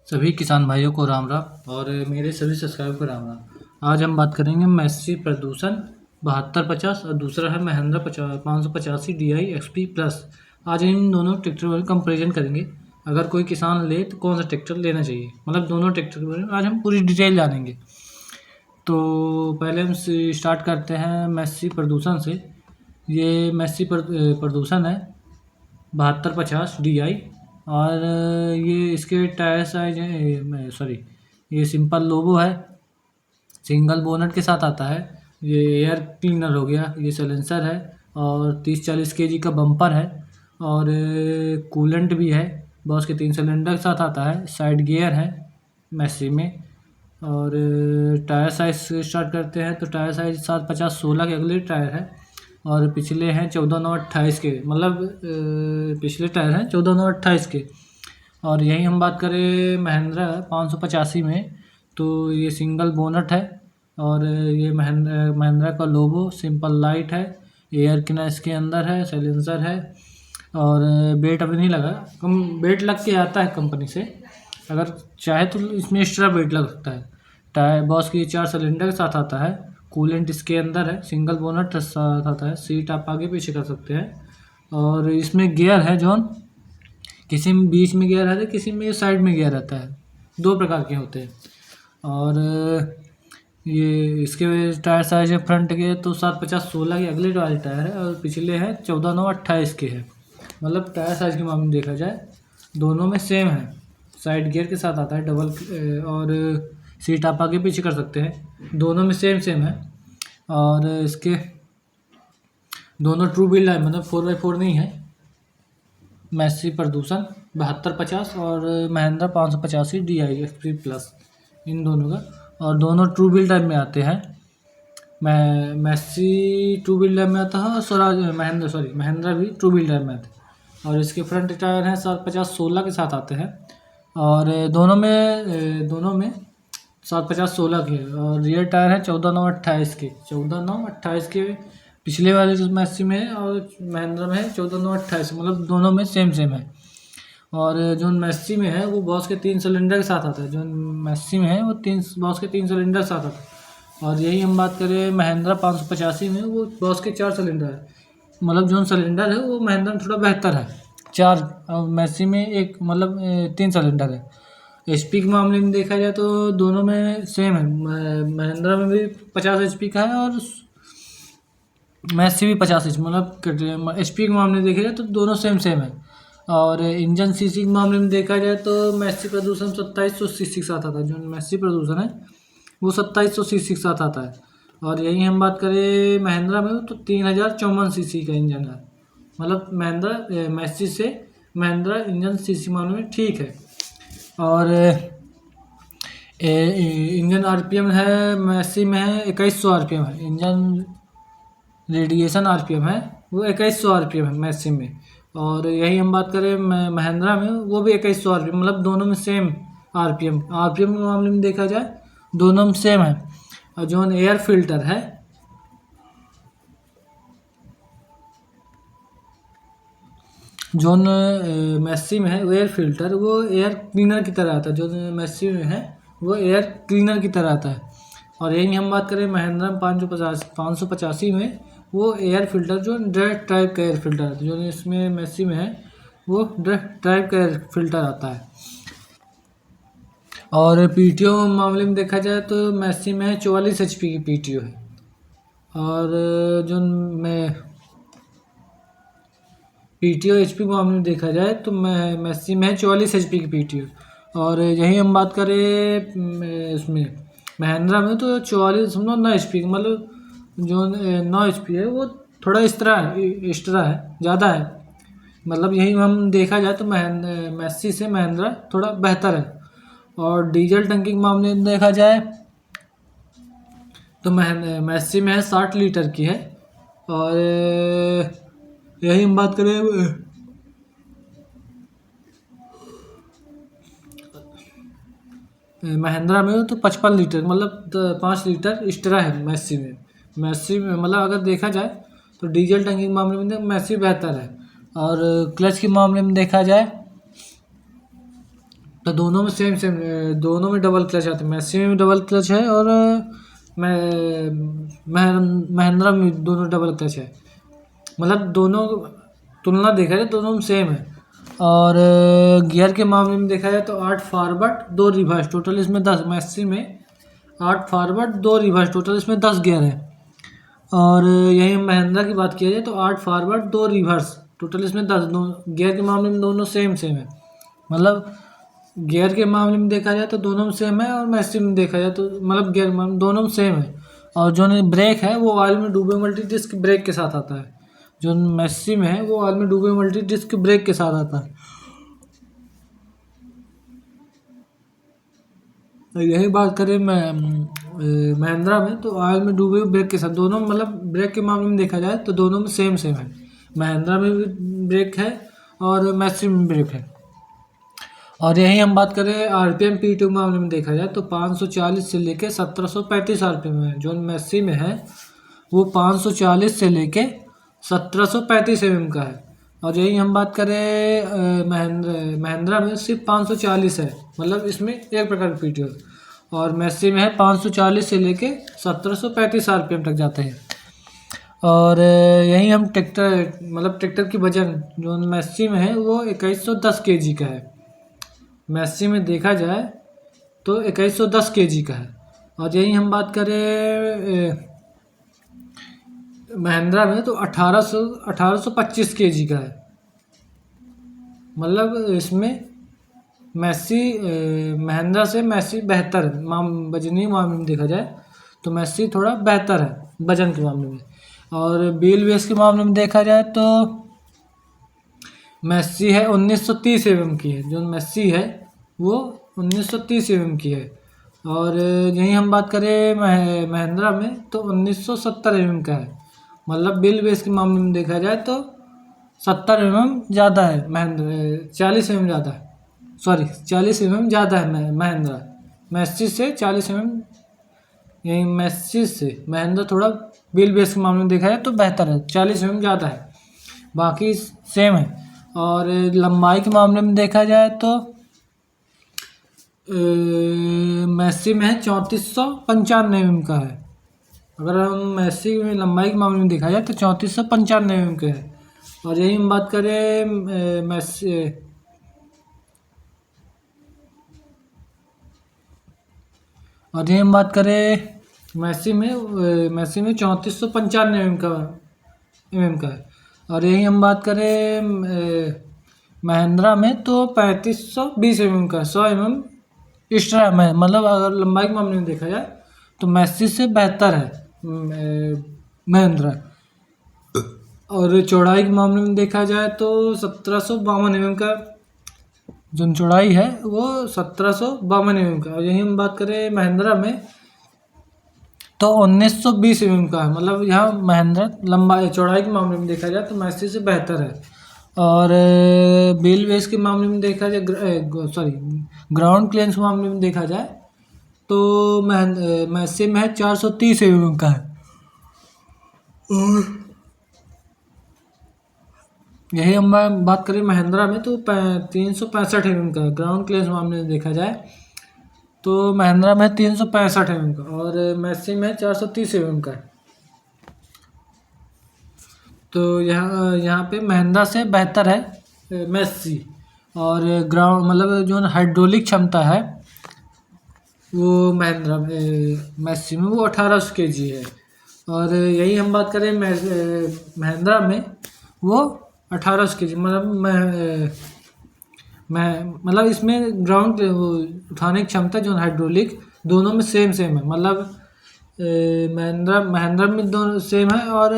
सभी किसान भाइयों को राम राम और मेरे सभी सब्सक्राइबर को राम राम। आज हम बात करेंगे मैसी प्रदूषण 7250 और दूसरा है महिंद्रा 585 DI XP प्लस। आज इन दोनों ट्रैक्टर का कंपैरिजन करेंगे। अगर कोई किसान ले तो कौन सा ट्रैक्टर लेना चाहिए, मतलब दोनों ट्रैक्टर के बारे में आज हम पूरी डिटेल जानेंगे। तो पहले हम स्टार्ट करते हैं मैसी प्रदूषण से। ये मैसी प्रदूषण है 7250 DI और ये इसके टायर साइज है, सॉरी ये सिंपल लोगो है, सिंगल बोनट के साथ आता है। ये एयर क्लीनर हो गया, ये साइलेंसर है और 30-40 kg का बम्पर है और कूलेंट भी है। बॉस के 3 सिलेंडर के साथ आता है। साइड गियर है मैसी में। और टायर साइज से स्टार्ट करते हैं तो टायर साइज 750-16 के अगले टायर है और पिछले हैं 14-9-28 के, मतलब पिछले टायर हैं 14-9-28 के। और यही हम बात करें महिंद्रा 585 में तो ये सिंगल बोनट है और ये महिंद्रा का लोगो सिंपल लाइट है। एयर क्लीनर इसके अंदर है, साइलेंसर है और बेट अभी नहीं लगा, कम बेट लग के आता है कंपनी से। अगर चाहे तो इसमें एक्स्ट्रा बेट लग सकता है। टायर बॉस की 4 सिलेंडर के साथ आता है। कूलेंट इसके अंदर है, सिंगल बोनट साथ आता है। सीट आप आगे पीछे कर सकते हैं और इसमें गियर है जो किसी में बीच में गियर रहता है, किसी में साइड में गियर रहता है। 2 प्रकार के होते हैं। और ये इसके टायर साइज है फ्रंट के तो 750-16 के अगले वाले टायर है और पिछले हैं 14-9-28 के हैं। मतलब टायर साइज के मामले में देखा जाए दोनों में सेम है। साइड गियर के साथ आता है डबल और सीट आप आगे पीछे कर सकते हैं। दोनों में सेम है और इसके दोनों ट्रू व्हील है, मतलब 4x4 नहीं है। मैसी प्रदूषण 7250 और महिंद्रा 585 DI XP प्लस, इन दोनों का। और दोनों ट्रू व्हील टाइप में आते हैं। मैसी ट्रू व्हील टाइप में आता है और महिंद्रा भी ट्रू व्हील टाइप में आते हैं। और इसके फ्रंट टायर हैं 750-16 के साथ आते हैं और दोनों में 750-16 के और रियर टायर है 14-9-28 के। 14-9-28 के पिछले वाले जो मैसी में है और महिंद्रा में है 14-9-28, मतलब दोनों में सेम है। और जो मैसी में है वो बॉस के 3 सिलेंडर के साथ आता है। जो मैसी में है वो बॉस के 3 सिलेंडर के साथ आता है। और यही हम बात करें महिंद्रा 585 में, वो बॉस के 4 सिलेंडर है। मतलब जो सिलेंडर है वो महिंद्रा में थोड़ा बेहतर है, 4 और मैसी में 1, मतलब 3 सिलेंडर है। HP के मामले में देखा जाए तो दोनों में सेम है। महिंद्रा में भी 50 HP का है और मैसी भी 50 HP, मतलब HP के मामले में देखा जाए तो दोनों सेम है। और इंजन सीसी के मामले में देखा जाए तो मैसी प्रदूषण 2700 सीसी के साथ आता है। जो मैसी प्रदूषण है वो 2700 सीसी के साथ आता है। और यही हम बात करें महिंद्रा में तो 3054 सीसी का इंजन है। मतलब मैसी से महिंद्रा इंजन सीसी मामले में ठीक है। और इंजन RPM है मैसी में है 2100 RPM है। इंजन रेडिएशन RPM है वो 2100 RPM है मैसी में। और यही हम बात करें महिंद्रा में वो भी 2100 RPM, मतलब दोनों में सेम RPM के मामले में देखा जाए दोनों में सेम है। और जो एयर फिल्टर है जो मैसी में है एयर फिल्टर, वो एयर क्लीनर की तरह आता है। जो मैसी में है वो एयर क्लीनर की तरह आता है। और यही हम बात करें महिंद्रा 585 में वो एयर फिल्टर जो डायरेक्ट टाइप का एयर फिल्टर आता है। जो इसमें मैसी में है वो डायरेक्ट टाइप का एयर फिल्टर आता है। और PTO मामले में देखा जाए तो मैसी में 44 HP की PTO है और जो PTO HP मामले में देखा जाए तो मैसी में 44 HP की PTO। और यही हम बात करें इसमें महिंद्रा में तो 44.9 HP, मतलब जो 9 HP है वो थोड़ा एक्स्ट्रा है, ज़्यादा है। मतलब यही हम देखा जाए तो मैसी से महिंद्रा थोड़ा बेहतर है। और डीजल टंकी के मामले में देखा जाए तो मैसी में 60 लीटर की है। और यही हम बात करें महिंद्रा में तो 55 लीटर, मतलब 5 लीटर एक्स्ट्रा है मैसी में। मतलब अगर देखा जाए तो डीजल टंकी के मामले में मैसी बेहतर है। और क्लच के मामले में देखा जाए तो दोनों में सेम सेम दोनों में डबल क्लच आते हैं। मैसी में भी डबल क्लच है और महिंद्रा में दोनों डबल क्लच है। मतलब दोनों तुलना देखा जाए दोनों में सेम है। और गियर के मामले में देखा जाए तो 8 फॉरवर्ड 2 रिवर्स, टोटल इसमें 10। मैसी में 8 फॉरवर्ड 2 रिवर्स, टोटल इसमें 10 गियर है। और यही महिंद्रा की बात किया जाए तो 8 फॉरवर्ड 2 रिवर्स, टोटल इसमें 10। गियर के मामले में दोनों सेम सेम है। मतलब गियर के मामले में देखा जाए तो दोनों में सेम है, और मैसी में देखा जाए तो मतलब गियर दोनों में सेम है। और जो ब्रेक है वो ऑयल में डूबे मल्टी डिस्क ब्रेक के साथ आता है। जो मैसी में है वो ऑयल में डूबे मल्टी डिस्क ब्रेक के साथ आता है। यही बात करें मैं महिंद्रा में तो ऑयल में डूबे हुए ब्रेक के साथ, दोनों मतलब ब्रेक के मामले में देखा जाए तो दोनों में सेम सेम है। महिंद्रा में भी ब्रेक है और मैसी में ब्रेक है। और यही हम बात करें आरपीएम P2 के मामले में देखा जाए तो 540 से लेके 1735 आरपीएम है। जो मैसी में है वो 540 से लेके 1735 mm का है। और यही हम बात करें महिंद्रा में सिर्फ 540 है, मतलब इसमें एक प्रकार की पीटी है। और मैसी में है 540 से लेके 1735 आरपीएम तक जाते हैं। और यही हम ट्रैक्टर मतलब ट्रैक्टर की वजन जो मैसी में है वो 2110 kg का है। मैसी में देखा जाए तो 2110 kg का है। और यही हम बात करें महिंद्रा में तो 1825 kg का है। मतलब इसमें मैसी महिंद्रा से मैसी बेहतर है। वजनी मामले में देखा जाए तो मैसी थोड़ा बेहतर है वजन के मामले में। और व्हील बेस के मामले में देखा जाए तो मैसी है 1930 mm की है। जो मैसी है वो 1930 mm की है। और यहीं हम बात करें महिंद्रा में तो 1970 mm का है। मतलब व्हील बेस के मामले में देखा जाए तो 70 mm ज़्यादा है महिंद्रा, 40 mm ज़्यादा है, सॉरी 40 mm ज़्यादा है महिंद्रा मैसी से 40 mm। यही मैसी से महिंद्रा थोड़ा व्हील बेस के मामले में देखा जाए तो बेहतर है, 40 mm ज़्यादा है, बाकी सेम है। और लंबाई के मामले में देखा जाए तो मैसी में है 3495 mm का है। अगर हम मैसी में लंबाई के मामले में देखा जाए तो 3495 mm का है। और यही हम बात करें मैसी और यही हम बात करें मैसी में 3495 mm का है। और यही हम बात करें महिंद्रा में तो 3520 mm का, 100 mm एक्स्ट्रा में। मतलब अगर लंबाई के मामले में देखा जाए तो मैसी से बेहतर है महिंद्रा। और चौड़ाई के मामले में देखा जाए तो 1752 mm का जो चौड़ाई है वो 1752 mm का। और यही हम बात करें महिंद्रा में तो 1920 mm का है। मतलब यहाँ महिंद्रा लंबाई चौड़ाई के मामले में देखा जाए तो मैसी से बेहतर है। और व्हील बेस के मामले में देखा जाए ग्राउंड क्लियरेंस के मामले में देखा जाए तो मैसी में है 430 mm का है। और यही हम बात करें महिंद्रा में तो 365 mm का ग्राउंड क्लियरेंस मामले में देखा जाए तो महिंद्रा में 365 mm का, और मैसी में 430 mm का है। तो यहाँ पे महिंद्रा से बेहतर है मैसी। और ग्राउंड मतलब जो हाइड्रोलिक क्षमता है वो महिंद्रा मैसी में वो 1800 kg है। और यही हम बात करें महिंद्रा में वो 1800 kg। मतलब इसमें ग्राउंड उठाने की क्षमता जो हाइड्रोलिक दोनों में सेम सेम है। मतलब महिंद्रा में दोनों सेम है और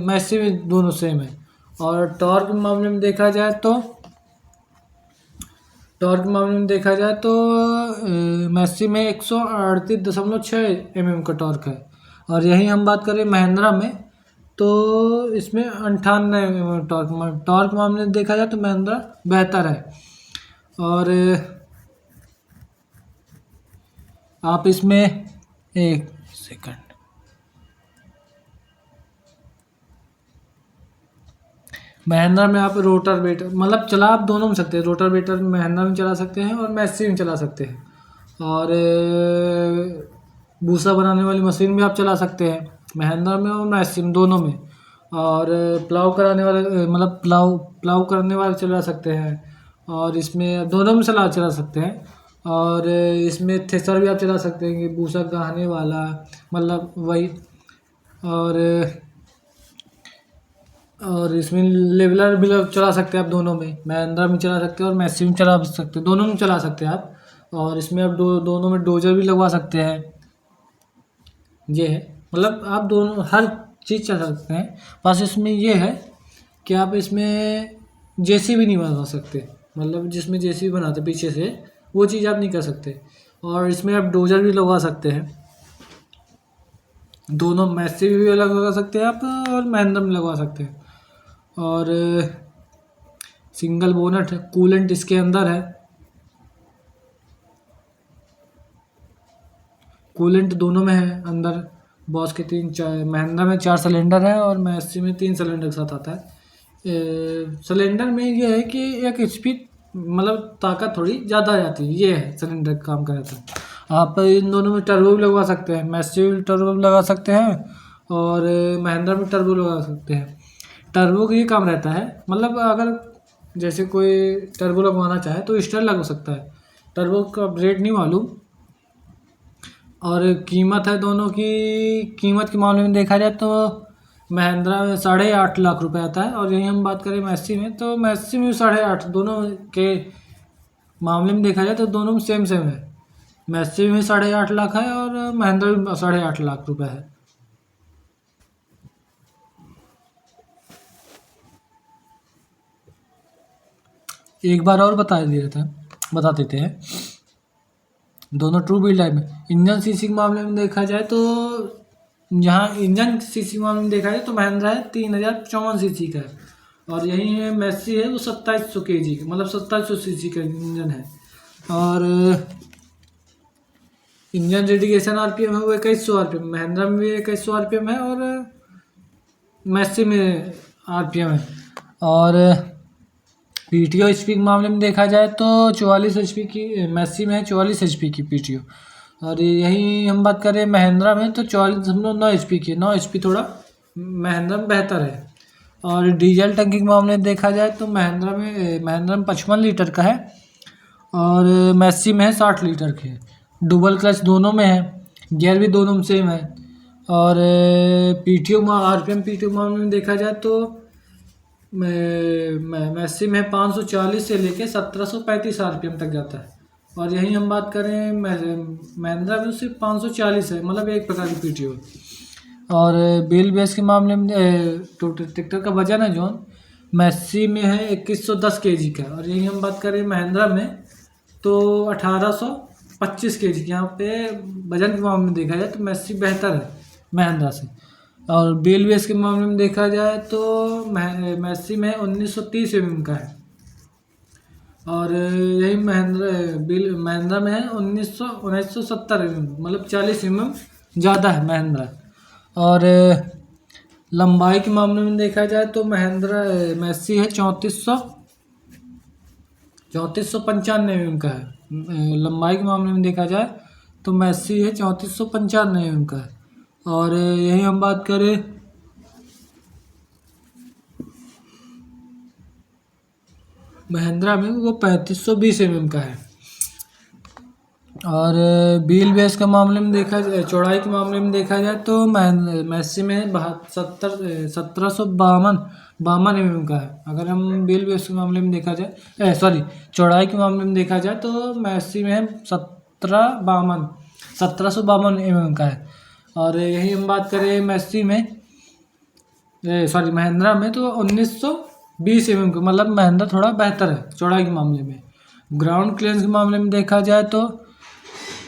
मैसी में दोनों सेम है। और टॉर्क के मामले में देखा जाए तो मैसी में 138.6 mm का टॉर्क है। और यही हम बात करें महिंद्रा में तो इसमें 98 mm टॉर्क मामले में देखा जाए तो महिंद्रा बेहतर है। और आप इसमें एक सेकंड महिंद्रा में आप रोटर वेटर मतलब चला आप दोनों में सकते हैं, रोटर वेटर महिंद्रा में चला सकते हैं और मैसी में चला सकते हैं। और भूसा बनाने वाली मशीन भी आप चला सकते हैं महिंद्रा में और मैसी में, दोनों में। और प्लाव कराने वाले मतलब प्लाव करने वाले चला सकते हैं, और इसमें दोनों में चला सकते हैं। और इसमें थ्रेसर भी आप चला सकते हैं कि भूसा गाहने वाला, मतलब वही। और इसमें लेवलर भी चला सकते हैं आप दोनों में, महिंद्रा में चला सकते हैं और मैसी में चला सकते हैं, दोनों में चला सकते हैं आप। और इसमें आप दोनों में डोजर भी लगवा सकते हैं। ये है, मतलब आप दोनों हर चीज़ चला सकते हैं। बस इसमें ये है कि आप इसमें जेसीबी नहीं बना सकते, मतलब जिसमें जेसीबी बनाते पीछे से, वो चीज़ आप नहीं कर सकते। और इसमें आप डोजर भी लगवा सकते हैं, दोनों मैसी भी लगवा सकते हैं आप और महिंद्रा में लगवा सकते हैं। और सिंगल बोनट है, कूलेंट इसके अंदर है, कूलेंट दोनों में है अंदर। बॉस के महिंद्रा में 4 सिलेंडर है और मैसी में 3 सिलेंडर के साथ आता है। सिलेंडर में ये है कि एक एचपी मतलब ताकत थोड़ी ज़्यादा आ जाती है, ये है सिलेंडर का काम कराता है। आप इन दोनों में टर्बो भी लगवा सकते हैं, मैसी में टर्बो भी लगा सकते हैं और महिंद्रा में टर्बो लगा सकते हैं। टर्बो का ये काम रहता है, मतलब अगर जैसे कोई टर्बो लगवाना चाहे तो स्टार लग सकता है, टर्बो का रेट नहीं मालूम। और कीमत है दोनों की, कीमत के मामले में देखा जाए तो महिंद्रा में 8.5 लाख रुपए आता है, और यहीं हम बात करें मैसी में तो मैसी में 8.5, दोनों के मामले में देखा जाए तो दोनों में सेम है। मैसी में 8.5 लाख है और महिंद्रा में 8.5 लाख रुपए है। एक बार और बता देते हैं। दोनों ट्रू व्हील ड्राइव में इंजन सीसी के मामले में देखा जाए तो, यहाँ इंजन सीसी के मामले में देखा जाए तो महिंद्रा है 3054 सीसी का है, और यही मैसी है वो 2700 kg का, मतलब 2700 सीसी का इंजन है। और इंजन रेडिएशन आरपीएम है वो 2100 आरपीएम, महिंद्रा में भी 2100 आरपीएम है और मैसी में आरपीएम है। और पीटीओ एचपी के मामले में देखा जाए तो 44 एचपी की मैसी में है, 44 एचपी की पीटीओ। और यही हम बात करें महिंद्रा में तो 44.9 एचपी की, 9 एचपी थोड़ा महिंद्रा में बेहतर है। और डीजल टंकी के मामले में देखा जाए तो महिंद्रा में 55 लीटर का है और मैसी में है 60 लीटर के। डुबल क्लच दोनों में है, गियर भी दोनों में सेम है। और पीटीओ आरपीएम पीटीओ मामले में देखा जाए तो मैसी में 540 से लेके 1735 आरपीएम तक जाता है। और यही हम बात करें महिंद्रा में सिर्फ 540 है, मतलब एक प्रकार की पीटीओ। और व्हील बेस के मामले में टोटल ट्रैक्टर का वजन है जो मैसी में है 2110 kg का, और यही हम बात करें महिंद्रा में तो 1825 kg। यहाँ पे वजन के मामले में देखा जाए तो मैसी बेहतर है महिंद्रा से। और व्हील बेस के मामले में देखा जाए तो मैसी में 1930 mm का है, और यही महिंद्रा में है 1970 mm, मतलब 40 mm ज़्यादा है महिंद्रा। और लंबाई के मामले में देखा जाए तो मैसी है 3495 mm का है। लंबाई के मामले में देखा जाए तो मैसी है 3495 mm का है। और यही हम बात करें महिंद्रा में वो 3520 mm का है। और व्हील बेस के मामले में देखा जाए, चौड़ाई के मामले में देखा जाए तो मैसी में 1752 mm का है। अगर हम व्हील बेस के मामले में देखा जाए चौड़ाई के मामले में देखा जाए तो मैसी में 1752 mm का है। और यही हम बात करें महिंद्रा में तो 1920 mm का, मतलब महिंद्रा थोड़ा बेहतर है चौड़ाई के मामले में। ग्राउंड क्लियरेंस के मामले में देखा जाए तो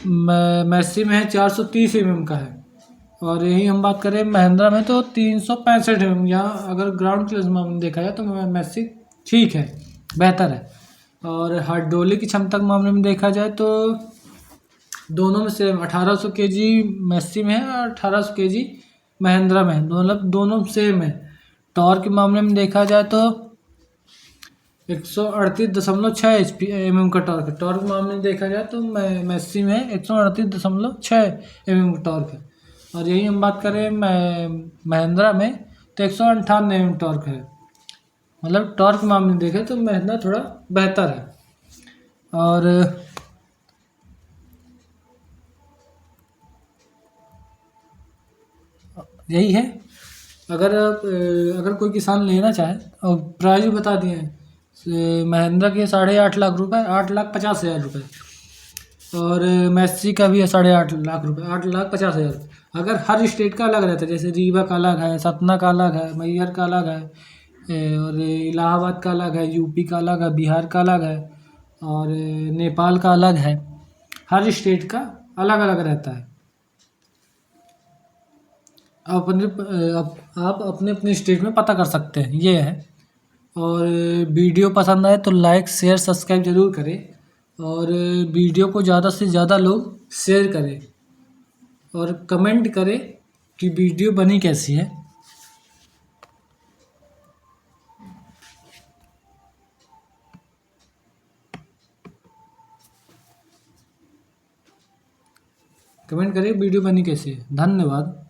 मैसी में है 430 mm का है, और यही हम बात करें महिंद्रा में तो 365 mm। यहाँ अगर ग्राउंड क्लियरेंस के मामले में देखा जाए तो मैसी ठीक है, बेहतर है। और हाइड्रोलिक की क्षमता के मामले में देखा जाए तो दोनों में सेम 1800 kg मैसी में है और 1800 kg महिंद्रा में है, मतलब दोनों सेम है। टॉर्क के मामले में देखा जाए तो 138.6 एमएम का टॉर्क है। टॉर्क मामले में देखा जाए तो मैसी में 138.6 एमएम का टॉर्क है। और यही हम बात करें महिंद्रा में तो 198 एमएम टॉर्क है। मतलब टॉर्क मामले में देखें तो महिंद्रा थोड़ा बेहतर है। और यही है। अगर कोई किसान लेना चाहे और प्राइस भी बता दिए हैं, महिंद्रा के 8.5 लाख रुपए, 8,50,000 रुपये। और मैसी का भी है 8.5 लाख रुपए, 8,50,000। अगर हर स्टेट का अलग रहता है, जैसे रीवा का अलग है, सतना का अलग है, मैहर का अलग है, और इलाहाबाद का अलग है, यूपी का अलग है, बिहार का अलग है, और नेपाल का अलग है। हर स्टेट का अलग अलग रहता है। आप अपने अपने स्टेट में पता कर सकते हैं, ये है। और वीडियो पसंद आए तो लाइक शेयर सब्सक्राइब ज़रूर करें। और वीडियो को ज़्यादा से ज़्यादा लोग शेयर करें और कमेंट करें कि वीडियो बनी कैसी है। कमेंट करें वीडियो बनी कैसी है। धन्यवाद।